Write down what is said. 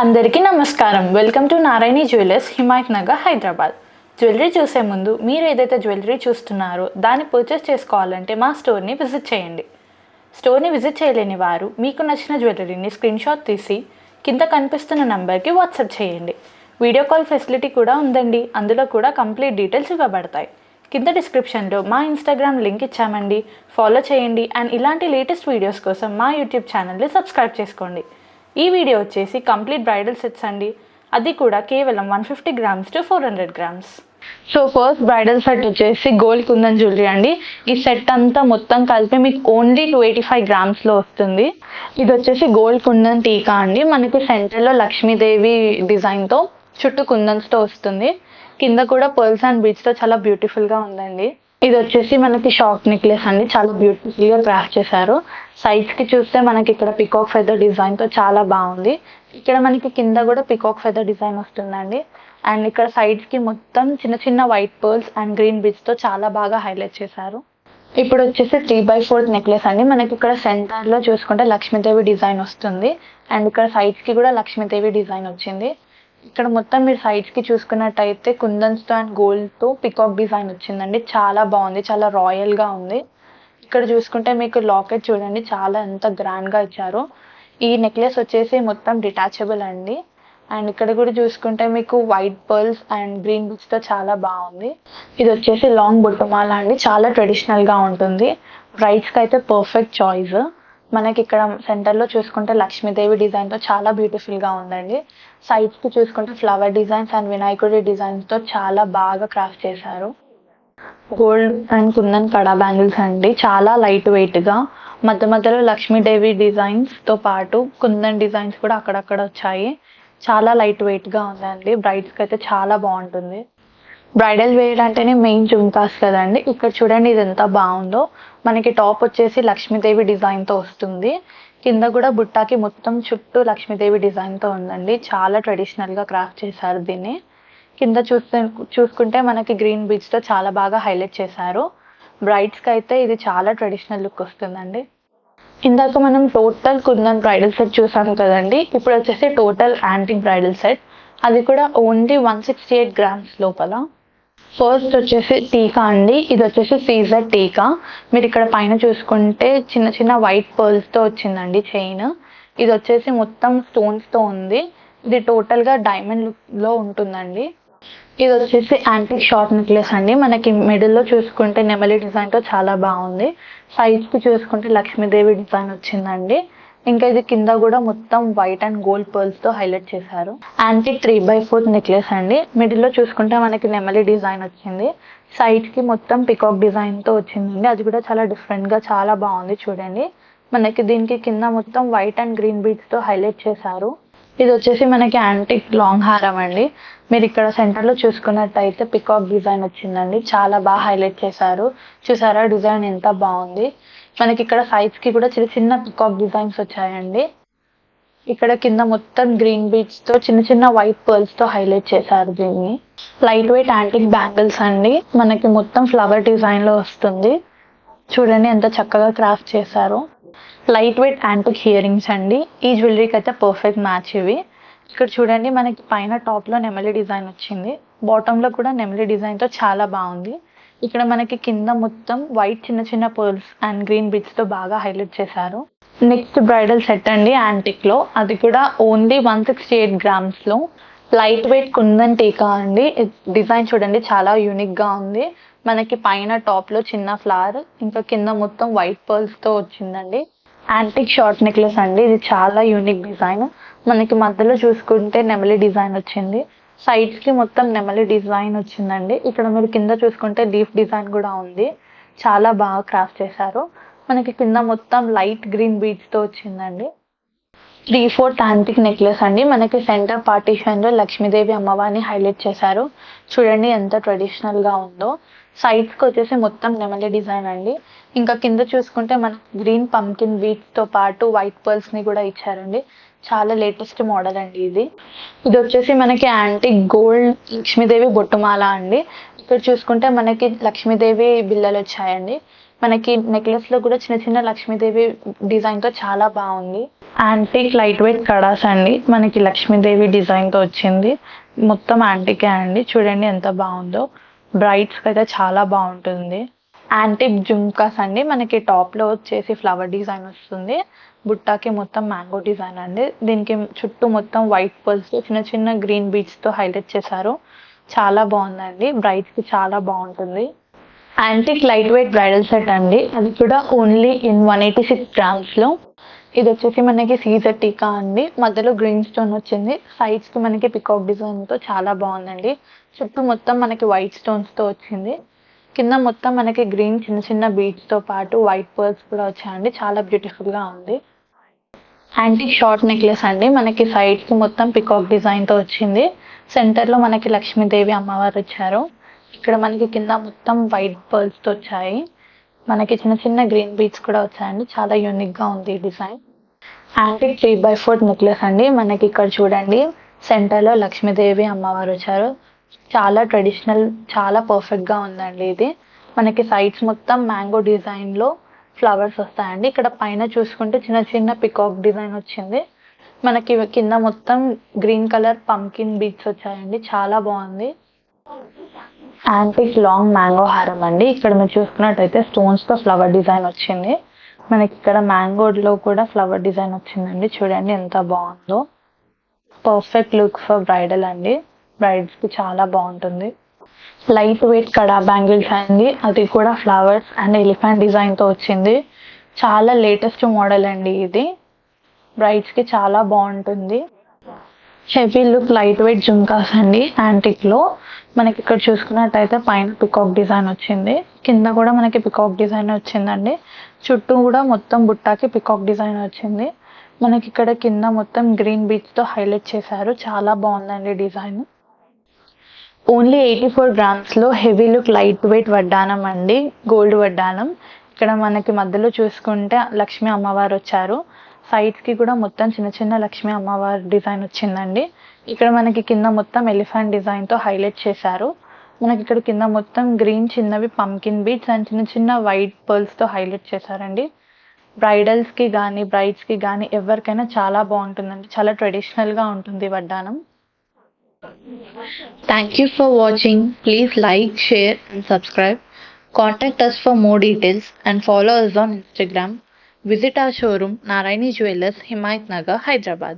అందరికీ నమస్కారం. Welcome to Narayani jewellers, Himayat Nagar, Hyderabad. Jewellery చూసే ముందు మీరు ఏదైతే జ్యువెలరీ చూస్తున్నారో దాన్ని పర్చేస్ చేసుకోవాలంటే మా స్టోర్ని విజిట్ చేయండి. స్టోర్ని విజిట్ చేయలేని వారు మీకు నచ్చిన జ్యువెలరీని స్క్రీన్షాట్ తీసి కింద కనిపిస్తున్న నంబర్కి వాట్సాప్ చేయండి. వీడియో కాల్ ఫెసిలిటీ కూడా ఉందండి. అందులో కూడా కంప్లీట్ డీటెయిల్స్ ఇవ్వబడతాయి. కింద డిస్క్రిప్షన్లో మా ఇన్స్టాగ్రామ్ లింక్ ఇచ్చామండి, ఫాలో చేయండి. అండ్ ఇలాంటి లేటెస్ట్ వీడియోస్ కోసం మా యూట్యూబ్ ఛానల్ని సబ్స్క్రైబ్ చేసుకోండి. ఈ వీడియో వచ్చేసి కంప్లీట్ బ్రైడల్ సెట్స్ అండి. అది కూడా కేవలం 150 grams to 400 grams. So first bridal set వచ్చేసి గోల్డ్ కుందన్ జ్యువెలరీ అండి. ఈ సెట్ అంతా మొత్తం కలిపి మీకు ఓన్లీ 285 grams వస్తుంది. ఇది వచ్చేసి గోల్డ్ కుందన్ టీకా అండి. మనకి సెంటర్లో లక్ష్మీదేవి డిజైన్తో చుట్టూ కుందన్స్తో వస్తుంది. కింద కూడా పర్ల్స్ అండ్ బీడ్స్తో చాలా బ్యూటిఫుల్గా ఉందండి. ఇది వచ్చేసి మనకి షార్ట్ నెక్లెస్ అండి. చాలా బ్యూటిఫుల్గా క్రాఫ్ట్ చేశారు. సైడ్స్కి చూస్తే మనకి ఇక్కడ పికాక్ ఫెదర్ డిజైన్తో చాలా బాగుంది. ఇక్కడ మనకి కింద కూడా పికాక్ ఫెదర్ డిజైన్ వస్తుందండి. అండ్ ఇక్కడ సైడ్స్కి మొత్తం చిన్న చిన్న వైట్ పర్ల్స్ అండ్ గ్రీన్ బీడ్స్తో చాలా బాగా హైలైట్ చేశారు. ఇప్పుడు వచ్చేసి 3/4 నెక్లెస్ అండి. మనకి ఇక్కడ సెంటర్లో చూసుకుంటే లక్ష్మీదేవి డిజైన్ వస్తుంది. అండ్ ఇక్కడ సైడ్స్కి కూడా లక్ష్మీదేవి డిజైన్ వచ్చింది. ఇక్కడ మొత్తం మీరు సైడ్స్కి చూసుకున్నట్టయితే కుందన్స్తో అండ్ గోల్డ్తో పికాక్ డిజైన్ వచ్చిందండి. చాలా బాగుంది, చాలా రాయల్గా ఉంది. ఇక్కడ చూసుకుంటే మీకు లాకెట్ చూడండి, చాలా ఎంత గ్రాండ్గా ఇచ్చారు. ఈ నెక్లెస్ వచ్చేసి మొత్తం డిటాచబుల్ అండి. అండ్ ఇక్కడ కూడా చూసుకుంటే మీకు వైట్ పర్ల్స్ అండ్ గ్రీన్ బీడ్స్తో చాలా బాగుంది. ఇది వచ్చేసి లాంగ్ బొట్టుమాల అండి. చాలా ట్రెడిషనల్గా ఉంటుంది. బ్రైడ్స్కి అయితే పర్ఫెక్ట్ చాయిస్. మనకి ఇక్కడ సెంటర్లో చూసుకుంటే లక్ష్మీదేవి డిజైన్తో చాలా బ్యూటిఫుల్గా ఉందండి. సైడ్స్కి చూసుకుంటే ఫ్లవర్ డిజైన్స్ అండ్ వినాయకుడి డిజైన్స్తో చాలా బాగా క్రాఫ్ట్ చేశారు. Gold and kundan kada bangles అండి. చాలా లైట్ వెయిట్గా మధ్య మధ్యలో లక్ష్మీదేవి డిజైన్స్తో పాటు కుందన్ డిజైన్స్ కూడా అక్కడక్కడ వచ్చాయి. చాలా లైట్ వెయిట్గా ఉందండి. బ్రైడ్స్కి అయితే చాలా బాగుంటుంది. బ్రైడల్ వేర్ అంటేనే మెయిన్ జుమ్కాస్ కదండి. ఇక్కడ చూడండి ఇది ఎంత బాగుందో. మనకి టాప్ వచ్చేసి లక్ష్మీదేవి డిజైన్తో వస్తుంది. కింద కూడా బుట్టాకి మొత్తం చుట్టూ లక్ష్మీదేవి డిజైన్తో ఉందండి. చాలా ట్రెడిషనల్గా క్రాఫ్ట్ చేశారు దీన్ని. కింద చూసుకుంటే మనకి గ్రీన్ బీడ్స్తో చాలా బాగా హైలైట్ చేశారు. బ్రైడ్స్కి అయితే ఇది చాలా ట్రెడిషనల్ లుక్ వస్తుందండి. ఇందాక మనం టోటల్ కుందన్ బ్రైడల్ సెట్ చూసాం కదండి. ఇప్పుడు వచ్చేసి టోటల్ యాంటిక్ బ్రైడల్ సెట్. అది కూడా ఓన్లీ 168 grams లోపల. ఫస్ట్ వచ్చేసి టీకా అండి. ఇది వచ్చేసి సీజర్ టీకా. మీరు ఇక్కడ పైన చూసుకుంటే చిన్న చిన్న వైట్ పర్ల్స్తో వచ్చిందండి చైన్. ఇది వచ్చేసి మొత్తం స్టోన్స్తో ఉంది. ఇది టోటల్గా డైమండ్ లుక్లో ఉంటుందండి. ఇది వచ్చేసి యాంటిక్ షార్ట్ నెక్లెస్ అండి. మనకి మిడిల్లో చూసుకుంటే నెమలి డిజైన్తో చాలా బాగుంది. సైడ్స్కి చూసుకుంటే లక్ష్మీదేవి డిజైన్ వచ్చిందండి. ఇంకా ఇది కింద కూడా మొత్తం వైట్ అండ్ గోల్డ్ పర్ల్స్తో హైలైట్ చేశారు. యాంటిక్ 3/4 నెక్లెస్ అండి. మిడిల్లో చూసుకుంటే మనకి నెమలి డిజైన్ వచ్చింది. సైడ్కి మొత్తం పికాక్ డిజైన్తో వచ్చిందండి. అది కూడా చాలా డిఫరెంట్గా చాలా బాగుంది చూడండి. మనకి దీనికి కింద మొత్తం వైట్ అండ్ గ్రీన్ బీడ్స్తో హైలైట్ చేశారు. ఇది వచ్చేసి మనకి యాంటిక్ లాంగ్ హారం అండి. మీరు ఇక్కడ సెంటర్లో చూసుకున్నట్టయితే పికాక్ డిజైన్ వచ్చిందండి. చాలా బాగా హైలైట్ చేశారు. చూసారా డిజైన్ ఎంత బాగుంది. మనకి ఇక్కడ సైడ్స్కి కూడా చిన్న చిన్న పికాక్ డిజైన్స్ వచ్చాయండి. ఇక్కడ కింద మొత్తం గ్రీన్ బీడ్స్తో చిన్న చిన్న వైట్ పర్ల్స్తో హైలైట్ చేశారు దీన్ని. లైట్ వెయిట్ యాంటిక్ బ్యాంగిల్స్ అండి. మనకి మొత్తం ఫ్లవర్ డిజైన్లో వస్తుంది. చూడండి ఎంత చక్కగా క్రాఫ్ట్ చేశారు. Light weight antique ear rings అండి. ఈ జ్యువెలరీకి అయితే పర్ఫెక్ట్ మ్యాచ్ ఇవి. ఇక్కడ చూడండి మనకి పైన టాప్లో నెమలి డిజైన్ వచ్చింది. బాటంలో కూడా నెమలి డిజైన్తో చాలా బాగుంది. ఇక్కడ మనకి కింద మొత్తం వైట్ చిన్న చిన్న పర్ల్స్ అండ్ గ్రీన్ బీడ్స్తో బాగా హైలైట్ చేశారు. నెక్స్ట్ బ్రైడల్ సెట్ అండి యాంటిక్లో. అది కూడా only 168 grams light weight kundan టీకా అండి. డిజైన్ చూడండి చాలా యూనిక్గా ఉంది. మనకి పైన టాప్లో చిన్న ఫ్లవర్, ఇంకా కింద మొత్తం వైట్ పర్ల్స్తో వచ్చిందండి. యాంటిక్ షార్ట్ నెక్లెస్ అండి. ఇది చాలా యూనిక్ డిజైన్. మనకి మధ్యలో చూసుకుంటే నెమలి డిజైన్ వచ్చింది. సైడ్స్కి మొత్తం నెమలి డిజైన్ వచ్చిందండి. ఇక్కడ మీరు కింద చూసుకుంటే లీఫ్ డిజైన్ కూడా ఉంది. చాలా బాగా క్రాఫ్ట్ చేశారు. మనకి కింద మొత్తం లైట్ గ్రీన్ బీడ్స్తో వచ్చిందండి. 3/4 యాంటిక్ నెక్లెస్ అండి. మనకి సెంటర్ పార్టీషన్లో లక్ష్మీదేవి అమ్మవారిని హైలైట్ చేశారు. చూడండి ఎంత ట్రెడిషనల్గా ఉందో. సైడ్స్కి వచ్చేసి మొత్తం నెమలి డిజైన్ అండి. ఇంకా కింద చూసుకుంటే మనకి గ్రీన్ పంకిన్ బీడ్స్తో పాటు వైట్ పర్ల్స్ని కూడా ఇచ్చారండి. చాలా లేటెస్ట్ మోడల్ అండి ఇది. ఇది వచ్చేసి మనకి యాంటిక్ గోల్డ్ లక్ష్మీదేవి బొట్టుమాల అండి. ఇక్కడ చూసుకుంటే మనకి లక్ష్మీదేవి బిళ్ళలు వచ్చాయండి. మనకి నెక్లెస్లో కూడా చిన్న చిన్న లక్ష్మీదేవి డిజైన్తో చాలా బాగుంది. యాంటిక్ లైట్ వెయిట్ కడాస్ అండి, మనకి లక్ష్మీదేవి డిజైన్తో వచ్చింది. మొత్తం యాంటికే అండి, చూడండి ఎంత బాగుందో. బ్రైడ్స్కి అయితే చాలా బాగుంటుంది. యాంటిక్ జుమ్కాస్ అండి, మనకి టాప్లో వచ్చేసి ఫ్లవర్ డిజైన్ వస్తుంది. బుట్టాకి మొత్తం మ్యాంగో డిజైన్ అండి. దీనికి చుట్టూ మొత్తం వైట్ పర్ల్స్ చిన్న చిన్న గ్రీన్ బీడ్స్తో హైలైట్ చేశారు. చాలా బాగుందండి, బ్రైడ్స్కి చాలా బాగుంటుంది. Antique light weight bridal set అండి, అది కూడా ఓన్లీ ఇన్ 186 గ్రామ్స్లో. ఇది వచ్చేసి మనకి సీజర్ టీకా అండి, మధ్యలో గ్రీన్ స్టోన్ వచ్చింది. సైడ్స్కి మనకి పికాక్ డిజైన్తో చాలా బాగుందండి. చుట్టూ మొత్తం మనకి వైట్ స్టోన్స్తో వచ్చింది. కింద మొత్తం మనకి గ్రీన్ చిన్న చిన్న బీడ్స్తో పాటు వైట్ పర్ల్స్ కూడా వచ్చాయండి. చాలా బ్యూటిఫుల్గా ఉంది. యాంటిక్ షార్ట్ నెక్లెస్ అండి, మనకి సైడ్కి మొత్తం పికాక్ డిజైన్తో వచ్చింది. సెంటర్లో మనకి లక్ష్మీదేవి అమ్మవారు వచ్చారు. ఇక్కడ మనకి కింద మొత్తం వైట్ పర్ల్స్తో వచ్చాయి. మనకి చిన్న చిన్న గ్రీన్ బీడ్స్ కూడా వచ్చాయండి. చాలా యూనిక్గా ఉంది ఈ డిజైన్. యాంటిక్ 3x4 నెక్లెస్ అండి, మనకి ఇక్కడ చూడండి సెంటర్లో లక్ష్మీదేవి అమ్మవారు వచ్చారు. చాలా ట్రెడిషనల్, చాలా పర్ఫెక్ట్గా ఉందండి ఇది. మనకి సైడ్స్ మొత్తం మ్యాంగో డిజైన్లో ఫ్లవర్స్ వస్తాయండి. ఇక్కడ పైన చూసుకుంటే చిన్న చిన్న పికాక్ డిజైన్ వచ్చింది. మనకి కింద మొత్తం గ్రీన్ కలర్ పంకిన్ బీడ్స్ వచ్చాయండి. చాలా బాగుంది. యాంటిక్ లాంగ్ మ్యాంగో హారం అండి, ఇక్కడ మీరు చూసుకున్నట్టయితే స్టోన్స్తో ఫ్లవర్ డిజైన్ వచ్చింది. మనకి ఇక్కడ మ్యాంగోలో కూడా ఫ్లవర్ డిజైన్ వచ్చిందండి. చూడండి ఎంత బాగుందో. పర్ఫెక్ట్ లుక్ ఫర్ బ్రైడల్ అండి, బ్రైడ్స్కి చాలా బాగుంటుంది. లైట్ వెయిట్ కడా బ్యాంగిల్స్ అండి, అది కూడా ఫ్లవర్స్ అండ్ ఎలిఫెంట్ డిజైన్తో వచ్చింది. చాలా లేటెస్ట్ మోడల్ అండి ఇది, బ్రైడ్స్కి చాలా బాగుంటుంది. Heavy look light wait jhumkas అండి యాంటిక్లో. మనకి ఇక్కడ చూసుకున్నట్టయితే పైన పికాక్ డిజైన్ వచ్చింది, కింద కూడా మనకి పికాక్ డిజైన్ వచ్చిందండి. చుట్టూ కూడా మొత్తం బుట్టాకి పికాక్ డిజైన్ వచ్చింది. మనకి ఇక్కడ కింద మొత్తం గ్రీన్ బీడ్స్తో హైలైట్ చేశారు. చాలా బాగుందండి డిజైన్. ఓన్లీ 84 గ్రామ్స్లో హెవీ లుక్ లైట్ వెయిట్ వడ్డానం అండి, గోల్డ్ వడ్డానం. ఇక్కడ మనకి మధ్యలో చూసుకుంటే లక్ష్మీ అమ్మవారు వచ్చారు. సైడ్స్కి కూడా మొత్తం చిన్న చిన్న లక్ష్మీ అమ్మవారి డిజైన్ వచ్చిందండి. ఇక్కడ మనకి కింద మొత్తం ఎలిఫెంట్ డిజైన్తో హైలైట్ చేశారు. మనకి ఇక్కడ కింద మొత్తం గ్రీన్ చిన్నవి పంకిన్ బీడ్స్ అండ్ చిన్న చిన్న వైట్ పర్ల్స్తో హైలైట్ చేశారండి. బ్రైడల్స్కి కానీ బ్రైడ్స్కి కానీ ఎవరికైనా చాలా బాగుంటుందండి. చాలా ట్రెడిషనల్గా ఉంటుంది వడ్డానం. Thank you for watching. Please like, share and subscribe. Contact us for more details and follow us on Instagram. Visit our showroom Narayani Jewellers, Himayat Nagar, Hyderabad.